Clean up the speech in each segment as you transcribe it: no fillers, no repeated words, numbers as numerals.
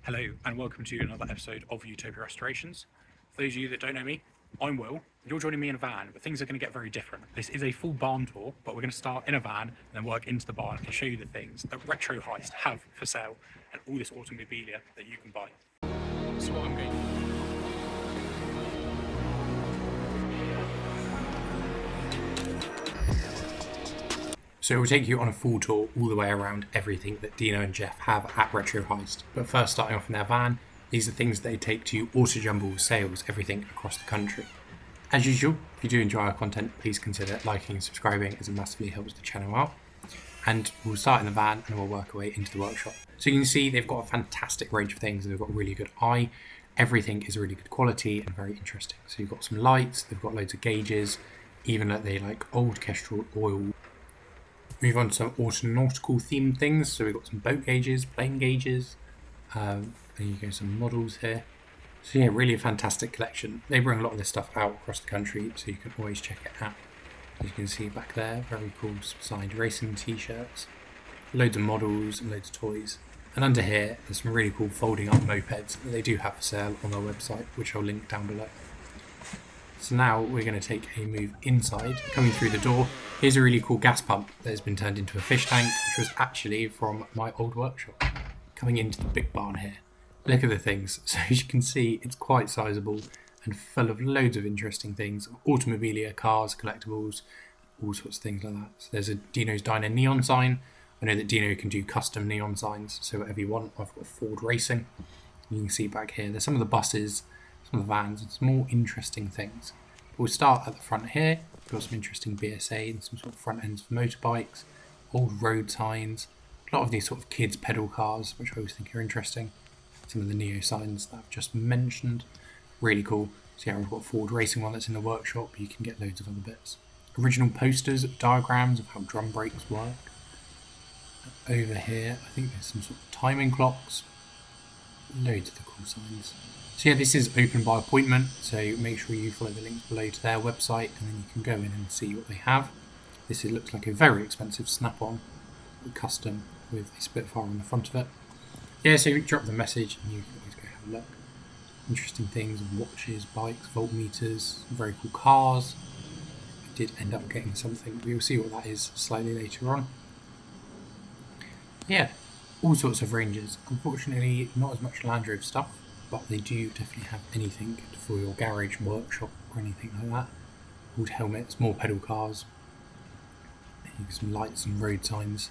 Hello and welcome to another episode of Utopia Restorations. For those of you that don't know me, I'm Will. You're joining me in a van, but things are going to get very different. This is a full barn tour, but we're going to start in a van and then work into the barn and show you the things that Retro Heist have for sale and all this automobilia that you can buy. So what I'm going to So it will take you on a full tour all the way around everything that Dino and Geoff have at Retro Heist. But first, starting off in their van, these are things they take to auto jumble sales, everything across the country. As usual, if you do enjoy our content, please consider liking and subscribing as it massively helps the channel out. And we'll start in the van and we'll work our way into the workshop. So you can see they've got a fantastic range of things and they've got a really good eye. Everything is really good quality and very interesting. So you've got some lights, they've got loads of gauges, even that they like old Kestrel oil. Move on to some autonautical themed things. So we've got some boat gauges, plane gauges. There you go, some models here. So yeah, really a fantastic collection. They bring a lot of this stuff out across the country, so you can always check it out. As you can see back there, very cool signed racing t-shirts. Loads of models and loads of toys. And under here, there's some really cool folding up mopeds that they do have for sale on their website, which I'll link down below. So now we're going to take a move inside. Coming through the door, here's a really cool gas pump that has been turned into a fish tank, which was actually from my old workshop. Coming into the big barn here. Look at the things. So as you can see, it's quite sizable and full of loads of interesting things. Automobilia, cars, collectables, all sorts of things like that. So there's a Dino's Diner neon sign. I know that Dino can do custom neon signs, so whatever you want. I've got Ford Racing. You can see back here, there's some of the buses, some of the vans, and some more interesting things. We'll start at the front here. We've got some interesting BSA and some sort of front ends for motorbikes, old road signs, a lot of these sort of kids pedal cars, which I always think are interesting. Some of the Neo signs that I've just mentioned, really cool. So yeah, we've got a Ford Racing one that's in the workshop. You can get loads of other bits. Original posters, diagrams of how drum brakes work. Over here, I think there's some sort of timing clocks. Loads of the cool signs. So yeah, this is open by appointment, so make sure you follow the links below to their website and then you can go in and see what they have. This looks like a very expensive snap-on, custom with a Spitfire on the front of it. Yeah, so you drop the message and you can always go have a look. Interesting things, watches, bikes, voltmeters, very cool cars. I did end up getting something, we'll see what that is slightly later on. Yeah, all sorts of ranges. Unfortunately, not as much Land Rover stuff, but they do definitely have anything for your garage, workshop, or anything like that. Old helmets, more pedal cars, some lights and road signs.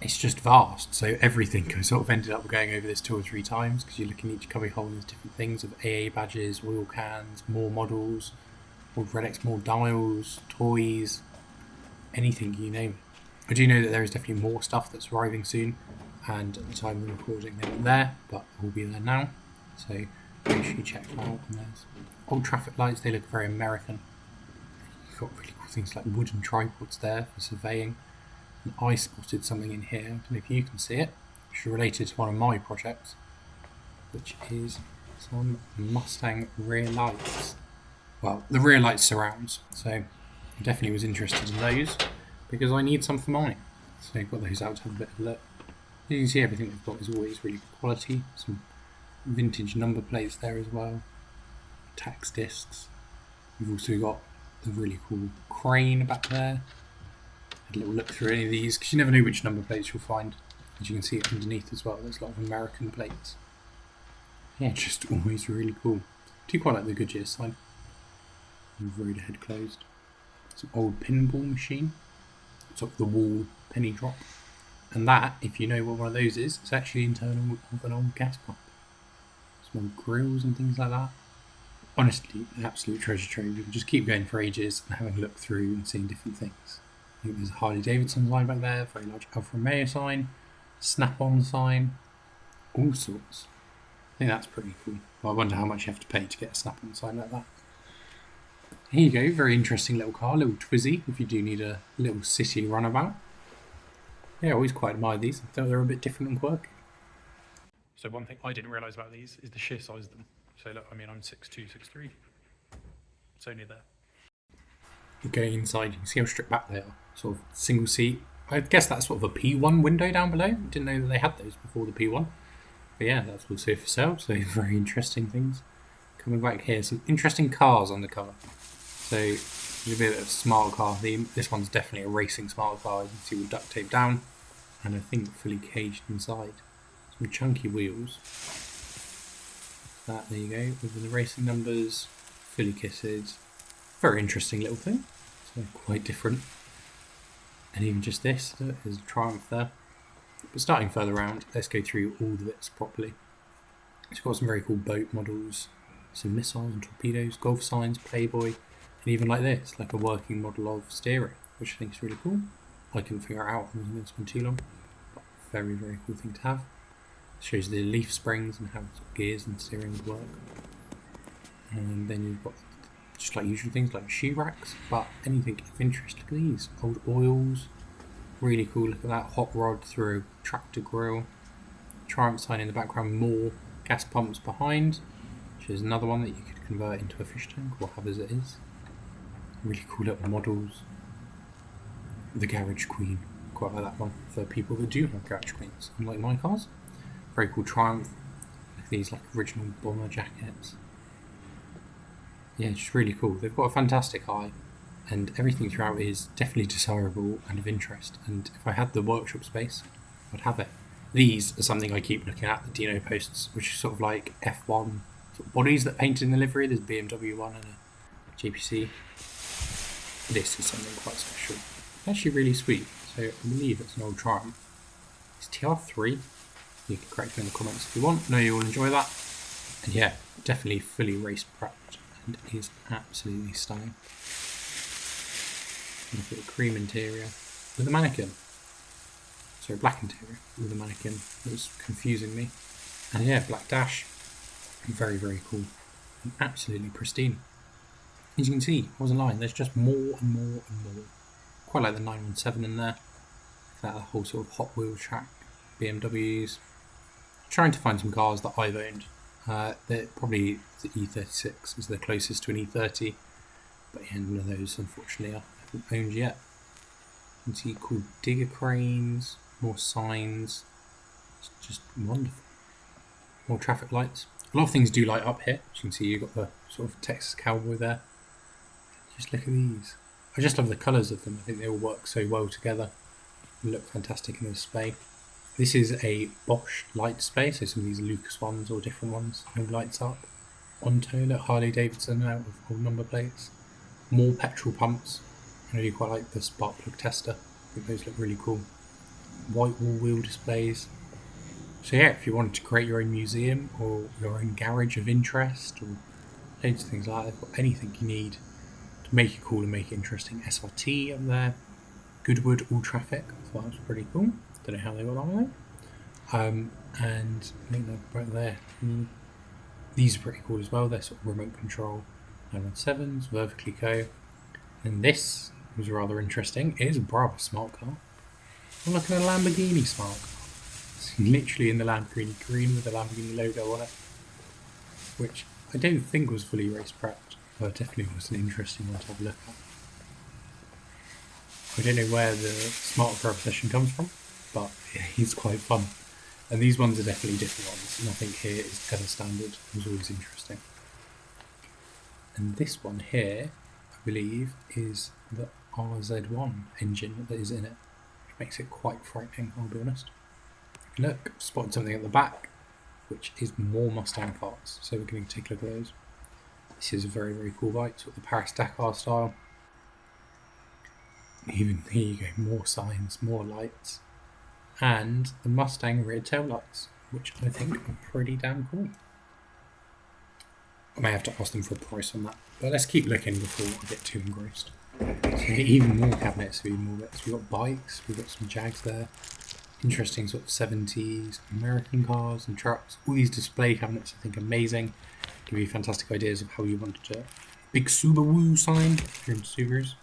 It's just vast, so everything sort of ended up going over this 2 or 3 times because you look in each cubby hole and there's different things of AA badges, oil cans, more models, old Red X, more dials, toys, anything you name it. I do know that there is definitely more stuff that's arriving soon, and at the time of recording they weren't there, but will be there now. So make sure you check them out. And there's old traffic lights, they look very American. You've got really cool things like wooden tripods there for surveying. And I spotted something in here, I don't know if you can see it, which is related to one of my projects, which is some Mustang rear lights. Well, the rear light surrounds, so I definitely was interested in those because I need some for mine. So I've got those out to have a bit of a look. You can see everything they've got is always really good quality. Some vintage number plates there as well. Tax discs. We've also got the really cool crane back there. Had a little look through any of these because you never know which number plates you'll find. As you can see underneath as well, there's a lot of American plates. Yeah, just always really cool. Do quite like the Goodyear sign. And road ahead closed. Some old pinball machine. Top of the wall penny drop. And that, if you know what one of those is, it's actually internal of an old gas pump. Some old grills and things like that. Honestly, an absolute treasure trove. You can just keep going for ages and having a look through and seeing different things. I think there's a Harley Davidson sign back there, very large Alfa Romeo sign, Snap-on sign, all sorts. I think that's pretty cool. Well, I wonder how much you have to pay to get a Snap-on sign like that. Here you go, very interesting little car, little Twizy, if you do need a little city runabout. Yeah, I always quite admired these. I thought they were a bit different and quirky. So one thing I didn't realise about these is the sheer size of them. So look, I mean, I'm 6'2", 6'3". It's only there. Going inside, you can see how stripped back they are. Sort of single seat. I guess that's sort of a P1 window down below. Didn't know that they had those before the P1. But yeah, that's also for sale, so very interesting things. Coming back here, some interesting cars on the cover. So there's a bit of a smart car theme. This one's definitely a racing smart car. You can see with duct tape down, and I think fully caged inside. Some chunky wheels. That, there you go, with the racing numbers, fully kitted. Very interesting little thing. So quite different. And even just this, there's a Triumph there. But starting further around, let's go through all the bits properly. It's got some very cool boat models, some missiles and torpedoes, golf signs, Playboy, and even like this, like a working model of steering, which I think is really cool. I couldn't figure it out, I wasn't going to spend too long, but very, very cool thing to have. It shows the leaf springs and how sort of gears and steering would work. And then you've got just like usual things like shoe racks, but anything of interest. Look at these old oils, really cool. Look at that hot rod through a tractor grill. Triumph sign in the background, more gas pumps behind, which is another one that you could convert into a fish tank or have as it is. Really cool little models. The Garage Queen, quite like that one for people that do have Garage Queens, unlike my cars. Very cool Triumph. Look at these like original bomber jackets. Yeah, just really cool. They've got a fantastic eye, and everything throughout is definitely desirable and of interest. And if I had the workshop space, I'd have it. These are something I keep looking at, the Dino posts, which is sort of like F1 sort of bodies that painted in the livery. There's BMW one and a JPC. This is something quite special. Actually really sweet. So I believe it's an old Triumph. It's TR3. You can correct me in the comments if you want. No, you'll enjoy that. And yeah, definitely fully race prepped and is absolutely stunning. Look at the cream interior with a mannequin. Sorry, black interior with a mannequin. It was confusing me. And yeah, black dash. Very, very cool. And absolutely pristine. As you can see, I wasn't lying, there's just more and more and more. Quite like the 917 in there. That whole sort of Hot Wheel track, BMWs. Trying to find some cars that I've owned. Probably the E36 is the closest to an E30. But yeah, none of those, unfortunately, I haven't owned yet. You can see cool digger cranes, more signs. It's just wonderful. More traffic lights. A lot of things do light up here. As you can see, you've got the sort of Texas cowboy there. Just look at these. I just love the colours of them. I think they all work so well together. They look fantastic in the display. This is a Bosch light display, so some of these Lucas ones or different ones. No lights up. Onto, look, Harley Davidson out with old number plates. More petrol pumps. I really quite like the spark plug tester. I think those look really cool. White all-wheel displays. So yeah, if you wanted to create your own museum or your own garage of interest or loads of things like that, they've got anything you need to make it cool and make it interesting. SRT up there. Goodwood all traffic. I thought that was pretty cool. Don't know how they got on with it. And I think they're right there. These are pretty cool as well. They're sort of remote control 917s, vertically go. And this was rather interesting. It is a Brabus smart car. I'm looking at a Lamborghini smart car. It's literally in the Lamborghini green with the Lamborghini logo on it, which I don't think was fully race prepped, but definitely was an interesting one to have a look at. I don't know where the smart car obsession comes from, but yeah, it's quite fun. And these ones are definitely different ones. Nothing here is ever standard. It was always interesting. And this one here, I believe, is the RZ1 engine that is in it, which makes it quite frightening, I'll be honest. Look, spotted something at the back, which is more Mustang parts, so we're going to take a look at those. This is a very, very cool bike, sort of the Paris-Dakar style. Even here you go, more signs, more lights, and the Mustang rear tail lights, which I think are pretty damn cool. I may have to ask them for a price on that, but let's keep looking before I get too engrossed. So even more cabinets, even more bits. We've got bikes, we've got some Jags there. Interesting sort of 70s American cars and trucks. All these display cabinets I think amazing. Give you fantastic ideas of how you want to. Big Subaru sign if you're into Subarus.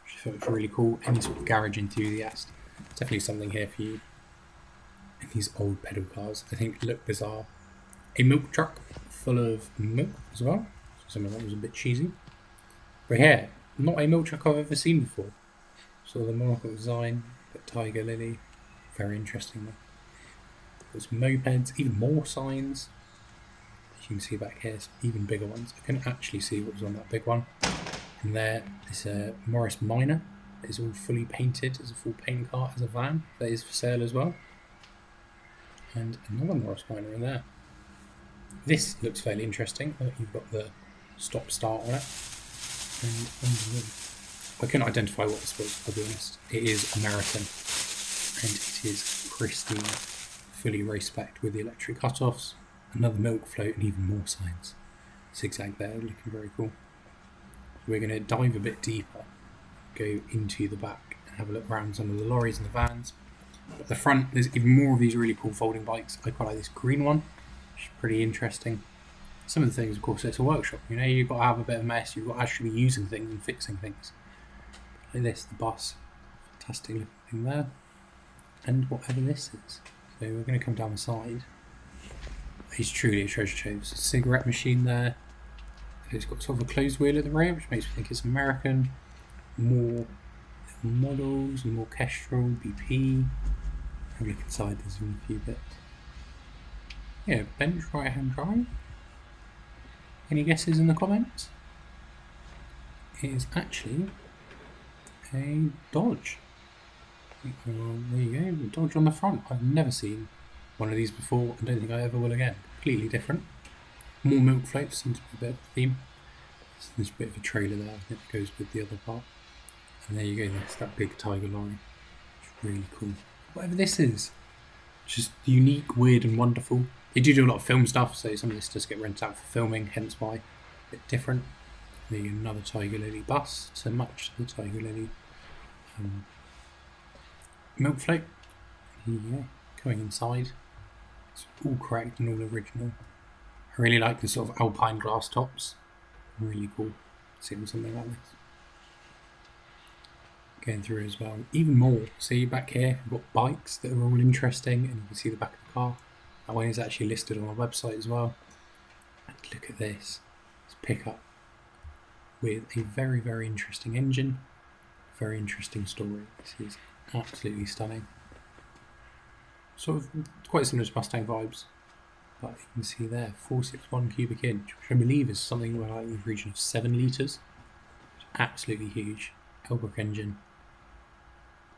Which I thought was really cool. Any sort of garage enthusiast. Definitely something here for you. And these old pedal cars I think look bizarre. A milk truck full of milk as well. Some of that was a bit cheesy. But here, not a milk truck I've ever seen before. So the monocle design, but Tiger Lily. Very interesting one. Got some mopeds, even more signs. As you can see back here, some even bigger ones. I couldn't actually see what was on that big one. And there is a Morris Minor. It's all fully painted as a full paint car, as a van. That is for sale as well. And another Morris Minor in there. This looks fairly interesting. You've got the stop-start on it. And I couldn't identify what this was, I'll be honest. It is American. And it is pristine, fully race-spec'd with the electric cut-offs. Another milk float and even more signs. Zigzag there, looking very cool. We're going to dive a bit deeper, go into the back and have a look around some of the lorries and the vans. At the front, there's even more of these really cool folding bikes. I quite like this green one, which is pretty interesting. Some of the things, of course, it's a workshop. You know, you've got to have a bit of mess. You've got to actually be using things and fixing things. Like this, the bus. Fantastic looking thing there. And whatever this is. So we're going to come down the side. It's truly a treasure trove. There's a cigarette machine there. It's got sort of a closed wheel at the rear, which makes me think it's American. More models, more Kestrel, BP. Have a look inside, there's a few bits. Yeah, bench right-hand drive. Any guesses in the comments? It is actually a Dodge. Well, there you go, a Dodge on the front. I've never seen one of these before. I don't think I ever will again. Completely different. More milk floats, seems to be a bit of a theme. There's a bit of a trailer there, I think it goes with the other part. And there you go, that's that big tiger lorry. It's really cool. Whatever this is. Just unique, weird and wonderful. They do a lot of film stuff, so some of this does get rented out for filming, hence why a bit different. There you go, another Tiger Lily bus to match the Tiger Lily milk float. Here you go, going inside. It's all correct and all original. I really like the sort of alpine glass tops. Really cool seeing something like this. Going through as well, even more. See back here, we've got bikes that are all interesting, and you can see the back of the car. That one is actually listed on our website as well. And look at this. It's a pickup with a very, very interesting engine. Very interesting story. This is absolutely stunning. Sort of quite similar to Mustang vibes. But you can see there, 461 cubic inch, which I believe is something like in the region of 7 litres. Absolutely huge. Elbrook engine.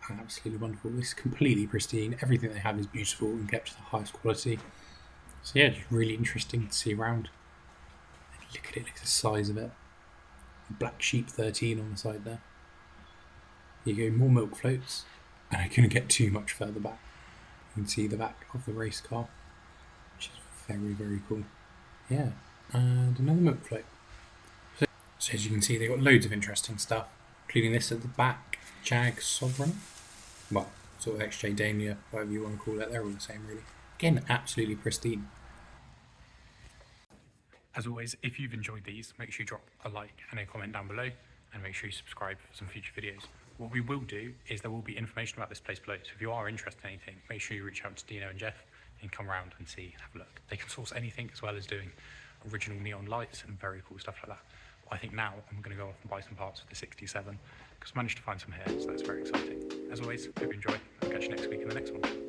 Absolutely wonderful. This is completely pristine. Everything they have is beautiful and kept to the highest quality. So yeah, just really interesting to see around. And look at it, look at the size of it. Black Sheep 13 on the side there. Here you go, more milk floats. And I couldn't get too much further back. You can see the back of the race car, which is very, very cool. Yeah, and another milk float. So as you can see, they've got loads of interesting stuff, including this at the back, Jag Sovereign. Well, sort of XJ Daimler, whatever you want to call it, they're all the same really. Again, absolutely pristine. As always, if you've enjoyed these, make sure you drop a like and a comment down below, and make sure you subscribe for some future videos. What we will do is there will be information about this place below, so if you are interested in anything, make sure you reach out to Dino and Geoff and come around and see, have a look. They can source anything, as well as doing original neon lights and very cool stuff like that. I think now I'm going to go off and buy some parts for the 67 because I managed to find some here, so that's very exciting. As always, hope you enjoy. I'll catch you next week in the next one.